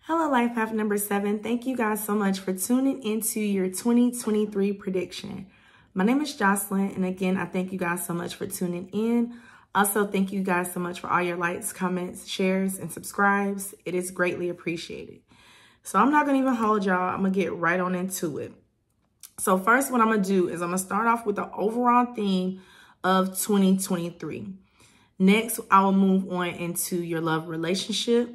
Hello, life path number 7. Thank you guys so much for tuning into your 2023 prediction. My name is JOCELYN, and again, I thank you guys so much for tuning in. Also, thank you guys so much for all your likes, comments, shares, and subscribes. It is greatly appreciated. So I'm not going to even hold y'all. I'm going to get right on into it. So first, what I'm going to do is I'm going to start off with the overall theme of 2023. Next, I will move on into your love and relationships.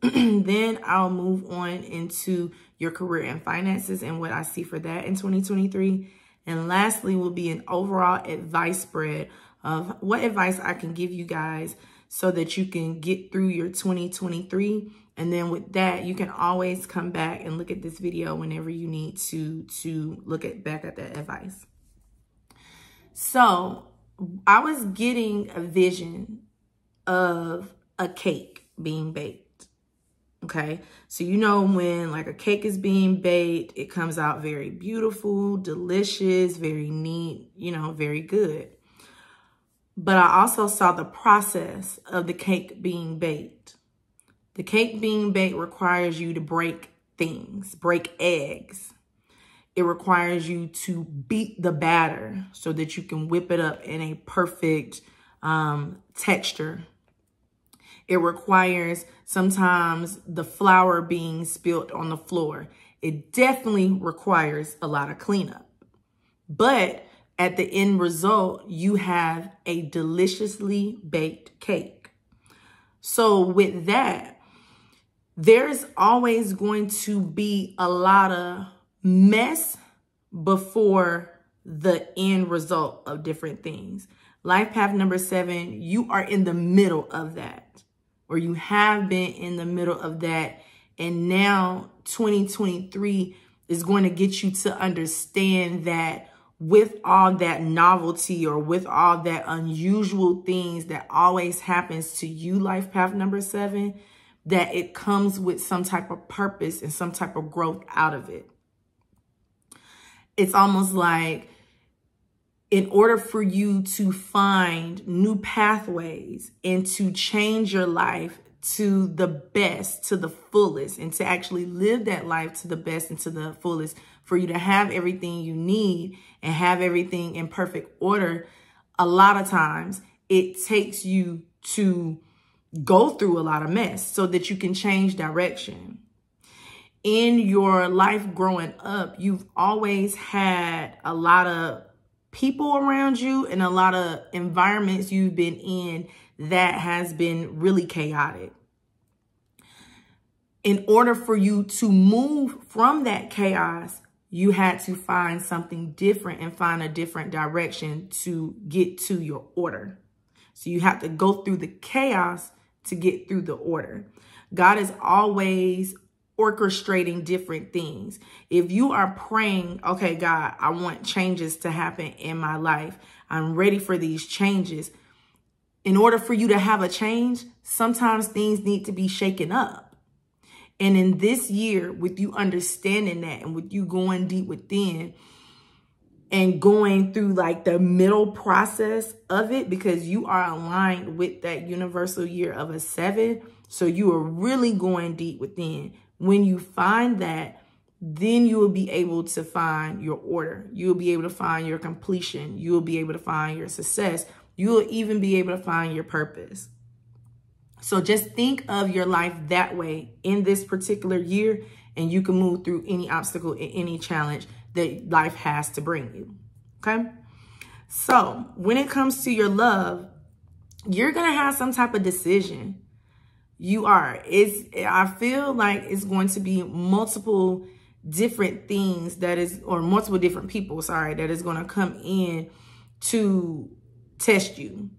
Then I'll move on into your career and finances and what I see for that in 2023. And lastly will be an overall advice spread of what advice I can give you guys so that you can get through your 2023. And then with that, you can always come back and look at this video whenever you need to look back at that advice. So I was getting a vision of a cake being baked. Okay. So, you know, when like a cake is being baked, it comes out very beautiful, delicious, very neat, you know, very good. But I also saw the process of the cake being baked. The cake being baked requires you to break things, break eggs. It requires you to beat the batter so that you can whip it up in a perfect texture. It requires sometimes the flour being spilt on the floor. It definitely requires a lot of cleanup. But at the end result, you have a deliciously baked cake. So with that, there's always going to be a lot of mess before the end result of different things. Life path number 7, you are in the middle of that, or you have been in the middle of that. And now 2023 is going to get you to understand that with all that novelty or with all that unusual things that always happens to you, life path number 7, that it comes with some type of purpose and some type of growth out of it. It's almost like in order for you to find new pathways and to change your life to the best, to the fullest, and to actually live that life to the best and to the fullest, for you to have everything you need and have everything in perfect order, a lot of times it takes you to go through a lot of mess so that you can change direction. In your life growing up, you've always had a lot of people around you and a lot of environments you've been in that has been really chaotic. In order for you to move from that chaos, you had to find something different and find a different direction to get to your order. So you have to go through the chaos to get through the order. God is always orchestrating different things. If you are praying, okay, God, I want changes to happen in my life. I'm ready for these changes. In order for you to have a change, sometimes things need to be shaken up. And in this year, with you understanding that and with you going deep within and going through like the middle process of it, because you are aligned with that universal year of a 7. So you are really going deep within. When you find that, then you will be able to find your order. You will be able to find your completion. You will be able to find your success. You will even be able to find your purpose. So just think of your life that way in this particular year, and you can move through any obstacle and any challenge that life has to bring you. Okay? So when it comes to your love, you're going to have some type of decision. You are. I feel like it's going to be multiple different things multiple different people, that is going to come in to test you.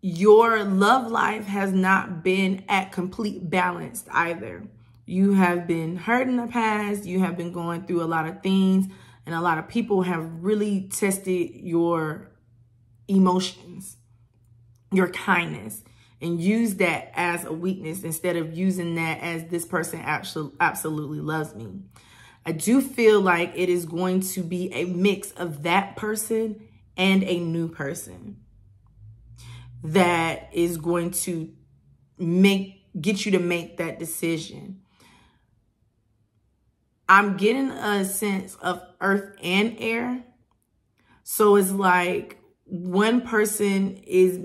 Your love life has not been at complete balance either. You have been hurt in the past. You have been going through a lot of things, and a lot of people have really tested your emotions, your kindness, and use that as a weakness instead of using that as this person absolutely loves me. I do feel like it is going to be a mix of that person and a new person that is going to get you to make that decision. I'm getting a sense of earth and air. So it's like one person is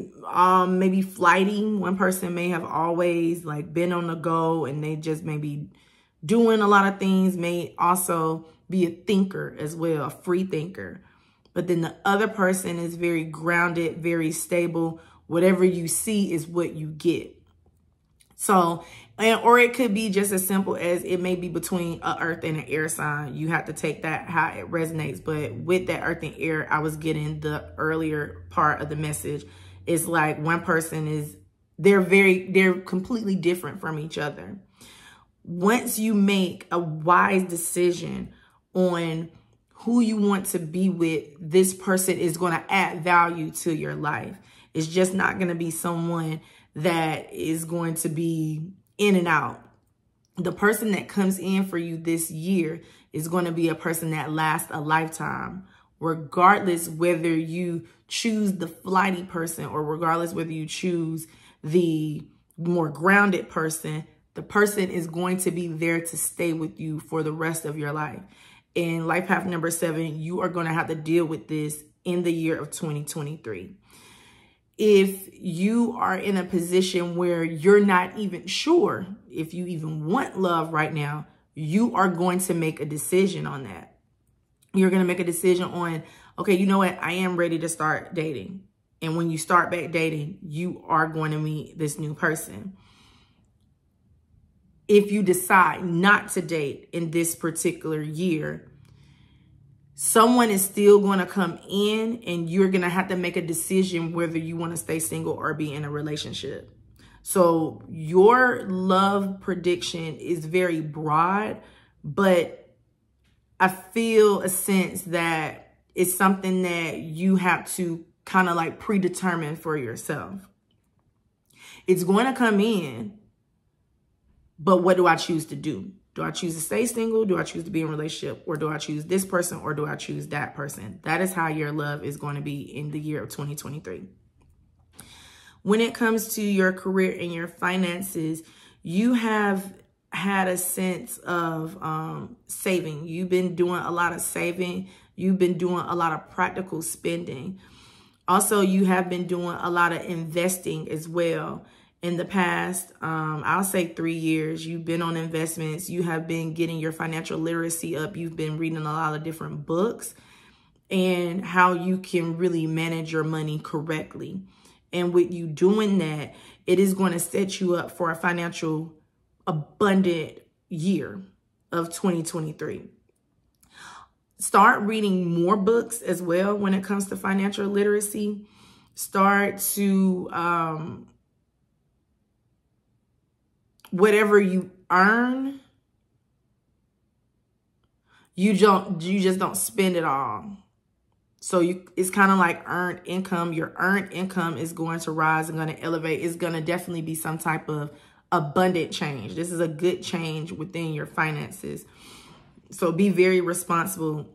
maybe flighty. One person may have always like been on the go and they just may be doing a lot of things, may also be a thinker as well, a free thinker. But then the other person is very grounded, very stable. Whatever you see is what you get. So, or it could be just as simple as it may be between an earth and an air sign. You have to take that how it resonates. But with that earth and air, I was getting the earlier part of the message. It's like one person is, they're completely different from each other. Once you make a wise decision on who you want to be with, this person is going to add value to your life. It's just not going to be someone that is going to be in and out. The person that comes in for you this year is going to be a person that lasts a lifetime, regardless whether you choose the flighty person or regardless whether you choose the more grounded person. The person is going to be there to stay with you for the rest of your life. In life path number 7, you are going to have to deal with this in the year of 2023. If you are in a position where you're not even sure if you even want love right now, you are going to make a decision on that. You're going to make a decision on, okay, you know what? I am ready to start dating. And when you start back dating, you are going to meet this new person. If you decide not to date in this particular year, someone is still going to come in and you're going to have to make a decision whether you want to stay single or be in a relationship. So your love prediction is very broad, but I feel a sense that it's something that you have to kind of like predetermine for yourself. It's going to come in, but what do I choose to do? Do I choose to stay single? Do I choose to be in a relationship? Or do I choose this person? Or do I choose that person? That is how your love is going to be in the year of 2023. When it comes to your career and your finances, you have had a sense of saving. You've been doing a lot of saving. You've been doing a lot of practical spending. Also, you have been doing a lot of investing as well. In the past, I'll say 3 years, you've been on investments. You have been getting your financial literacy up. You've been reading a lot of different books and how you can really manage your money correctly. And with you doing that, it is going to set you up for a financial abundant year of 2023. Start reading more books as well when it comes to financial literacy. Start to... whatever you earn, you just don't spend it all. So it's kind of like earned income. Your earned income is going to rise and going to elevate. It's going to definitely be some type of abundant change. This is a good change within your finances. So be very responsible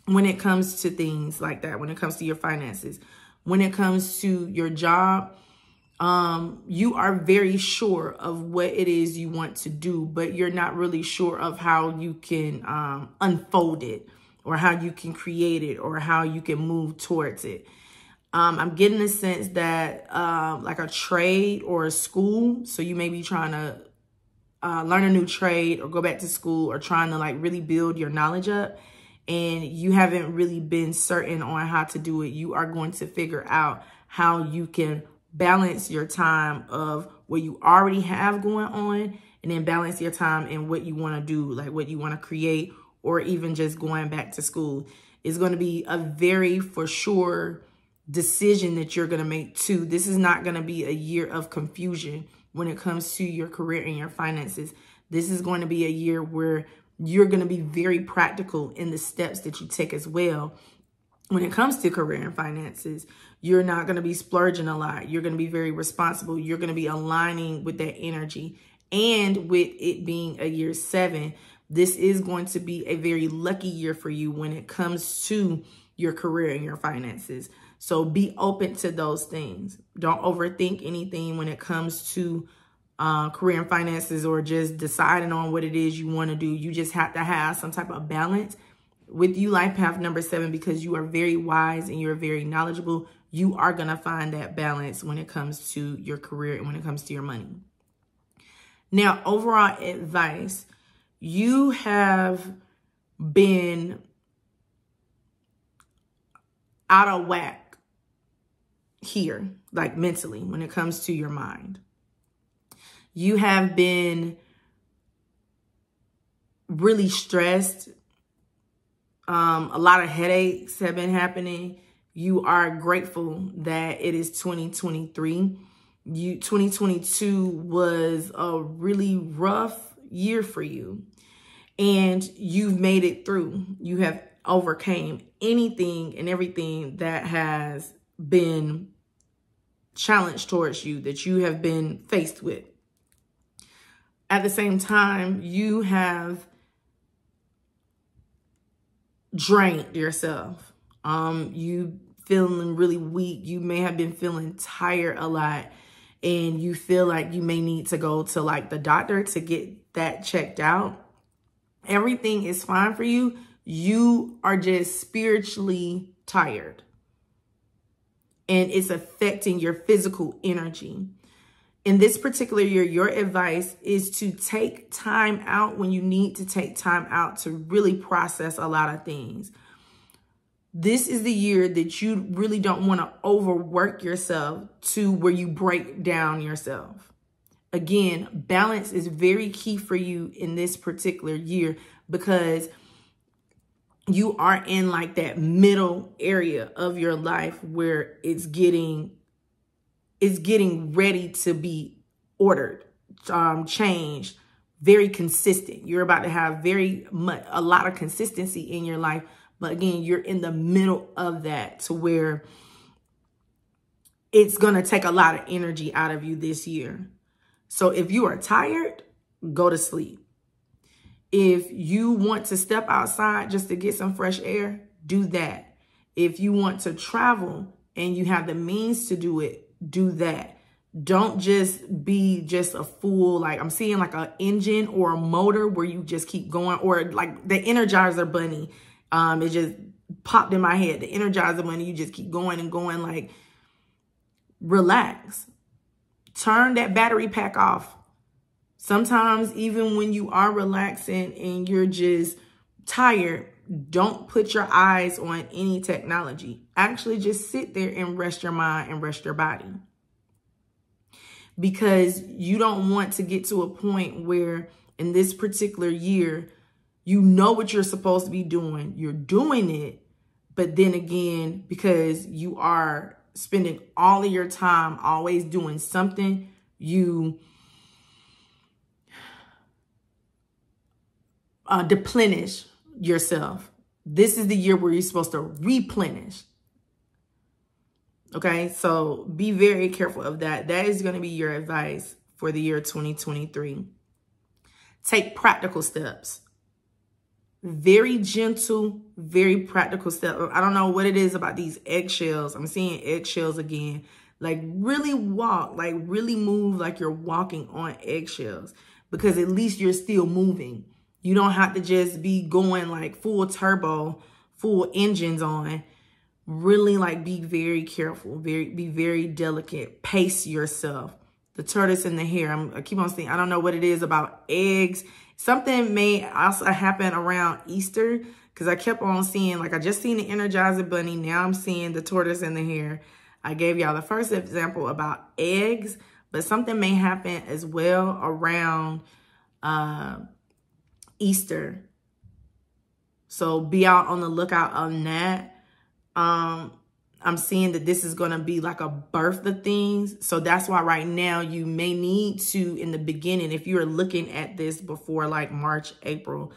when it comes to things like that, when it comes to your finances. When it comes to your job, you are very sure of what it is you want to do, but you're not really sure of how you can unfold it or how you can create it or how you can move towards it. I'm getting a sense that like a trade or a school. So you may be trying to learn a new trade or go back to school or trying to like really build your knowledge up. And you haven't really been certain on how to do it. You are going to figure out how you can balance your time of what you already have going on and then balance your time in what you want to do, like what you want to create or even just going back to school. It's going to be a very for sure decision that you're going to make too. This is not going to be a year of confusion when it comes to your career and your finances. This is going to be a year where you're going to be very practical in the steps that you take as well. When it comes to career and finances, you're not going to be splurging a lot. You're going to be very responsible. You're going to be aligning with that energy. And with it being a year 7, this is going to be a very lucky year for you when it comes to your career and your finances. So be open to those things. Don't overthink anything when it comes to career and finances, or just deciding on what it is you want to do. You just have to have some type of balance. With you, life path number 7, because you are very wise and you're very knowledgeable, you are going to find that balance when it comes to your career and when it comes to your money. Now, overall advice, you have been out of whack here, like mentally, when it comes to your mind. You have been really stressed. A lot of headaches have been happening. You are grateful that it is 2023. 2022 was a really rough year for you, and you've made it through. You have overcame anything and everything that has been challenged towards you, that you have been faced with. At the same time, you have drained yourself. You feeling really weak. You may have been feeling tired a lot, and you feel like you may need to go to like the doctor to get that checked out. Everything is fine for you. You are just spiritually tired, and it's affecting your physical energy. In this particular year, your advice is to take time out when you need to take time out to really process a lot of things. This is the year that you really don't want to overwork yourself to where you break down yourself. Again, balance is very key for you in this particular year, because you are in like that middle area of your life where it's getting ready to be ordered, changed, very consistent. You're about to have a lot of consistency in your life. But again, you're in the middle of that, to where it's going to take a lot of energy out of you this year. So if you are tired, go to sleep. If you want to step outside just to get some fresh air, do that. If you want to travel and you have the means to do it, do that. Don't just be just a fool. Like I'm seeing like an engine or a motor where you just keep going, or like the Energizer Bunny. It just popped in my head. The Energizer Bunny, you just keep going and going. Like, relax. Turn that battery pack off. Sometimes even when you are relaxing and you're just tired, don't put your eyes on any technology. Actually, just sit there and rest your mind and rest your body. Because you don't want to get to a point where in this particular year, you know what you're supposed to be doing. You're doing it. But then again, because you are spending all of your time always doing something, you deplenish yourself. This is the year where you're supposed to replenish. Okay, so be very careful of that. That is going to be your advice for the year 2023. Take practical steps. Very gentle, very practical steps. I don't know what it is about these eggshells. I'm seeing eggshells again. Like really walk, like really move like you're walking on eggshells, because at least you're still moving. You don't have to just be going like full turbo, full engines on. Really like be very careful, be very delicate. Pace yourself. The tortoise and the hare. I keep on saying, I don't know what it is about eggs. Something may also happen around Easter, because I kept on seeing, like I just seen the Energizer Bunny. Now I'm seeing the tortoise and the hare. I gave y'all the first example about eggs, but something may happen as well around Easter. So be out on the lookout on that. I'm seeing that this is going to be like a birth of things. So that's why right now you may need to, in the beginning, if you're looking at this before like March, April,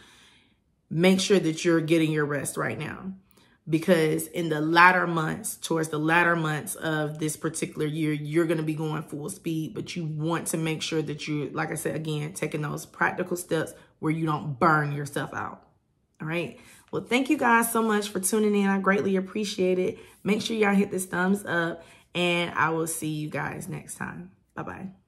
make sure that you're getting your rest right now. Because in the latter months, towards the latter months of this particular year, you're going to be going full speed. But you want to make sure that you, like I said, again, taking those practical steps where you don't burn yourself out. All right. Well, thank you guys so much for tuning in. I greatly appreciate it. Make sure y'all hit this thumbs up, and I will see you guys next time. Bye-bye.